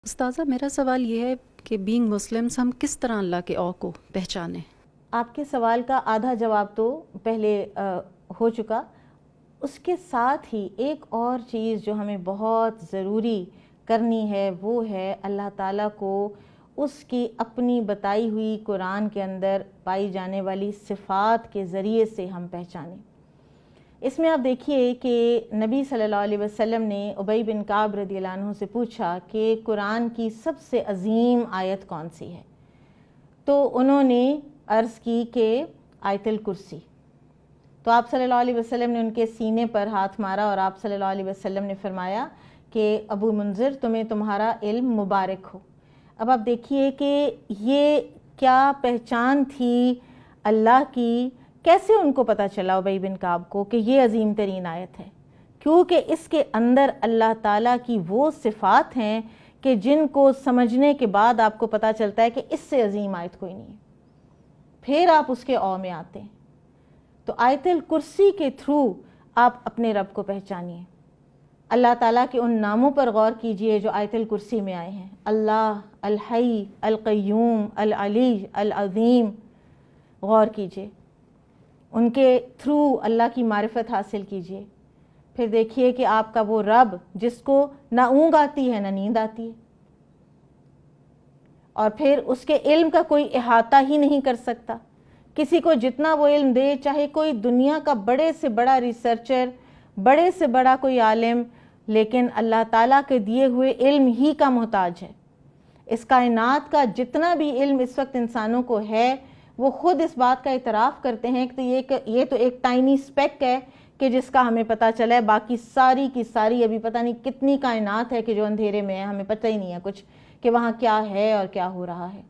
استاذہ میرا سوال یہ ہے کہ بینگ مسلمس ہم کس طرح اللہ کے او کو پہچانیں؟ آپ کے سوال کا آدھا جواب تو پہلے ہو چکا. اس کے ساتھ ہی ایک اور چیز جو ہمیں بہت ضروری کرنی ہے وہ ہے اللہ تعالیٰ کو اس کی اپنی بتائی ہوئی قرآن کے اندر پائی جانے والی صفات کے ذریعے سے ہم پہچانیں. اس میں آپ دیکھیے کہ نبی صلی اللہ علیہ وسلم نے ابی بن کعب رضی اللہ عنہ سے پوچھا کہ قرآن کی سب سے عظیم آیت کون سی ہے؟ تو انہوں نے عرض کی کہ آیت الکرسی. تو آپ صلی اللہ علیہ وسلم نے ان کے سینے پر ہاتھ مارا اور آپ صلی اللہ علیہ وسلم نے فرمایا کہ ابو منذر تمہیں تمہارا علم مبارک ہو. اب آپ دیکھیے کہ یہ کیا پہچان تھی اللہ کی، کیسے ان کو پتہ چلا ابی بن کعب کو کہ یہ عظیم ترین آیت ہے؟ کیونکہ اس کے اندر اللہ تعالیٰ کی وہ صفات ہیں کہ جن کو سمجھنے کے بعد آپ کو پتہ چلتا ہے کہ اس سے عظیم آیت کوئی نہیں ہے. پھر آپ اس کے او میں آتے ہیں. تو آیت الکرسی کے تھرو آپ اپنے رب کو پہچانیے. اللہ تعالیٰ کے ان ناموں پر غور کیجئے جو آیت الکرسی میں آئے ہیں: اللہ، الحی، القیوم، العلی، العظیم. غور کیجئے، ان کے تھرو اللہ کی معرفت حاصل کیجئے. پھر دیکھیے کہ آپ کا وہ رب جس کو نہ اونگ آتی ہے نہ نیند آتی ہے، اور پھر اس کے علم کا کوئی احاطہ ہی نہیں کر سکتا. کسی کو جتنا وہ علم دے، چاہے کوئی دنیا کا بڑے سے بڑا ریسرچر، بڑے سے بڑا کوئی عالم، لیکن اللہ تعالیٰ کے دیے ہوئے علم ہی کا محتاج ہے. اس کائنات کا جتنا بھی علم اس وقت انسانوں کو ہے، وہ خود اس بات کا اعتراف کرتے ہیں کہ یہ تو ایک ٹائنی سپیک ہے کہ جس کا ہمیں پتہ چلا ہے، باقی ساری کی ساری ابھی پتہ نہیں کتنی کائنات ہے کہ جو اندھیرے میں ہے، ہمیں پتہ ہی نہیں ہے کچھ کہ وہاں کیا ہے اور کیا ہو رہا ہے.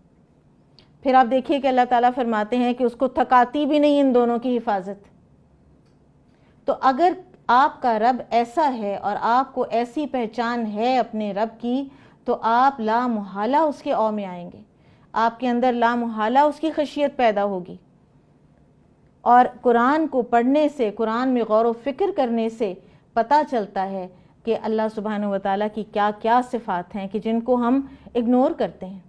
پھر آپ دیکھیے کہ اللہ تعالیٰ فرماتے ہیں کہ اس کو تھکاتی بھی نہیں ان دونوں کی حفاظت. تو اگر آپ کا رب ایسا ہے اور آپ کو ایسی پہچان ہے اپنے رب کی، تو آپ لا محالہ اس کے او میں آئیں گے. آپ کے اندر لا محالہ اس کی خشیت پیدا ہوگی. اور قرآن کو پڑھنے سے، قرآن میں غور و فکر کرنے سے پتہ چلتا ہے کہ اللہ سبحانہ و تعالیٰ کی کیا کیا صفات ہیں کہ جن کو ہم اگنور کرتے ہیں.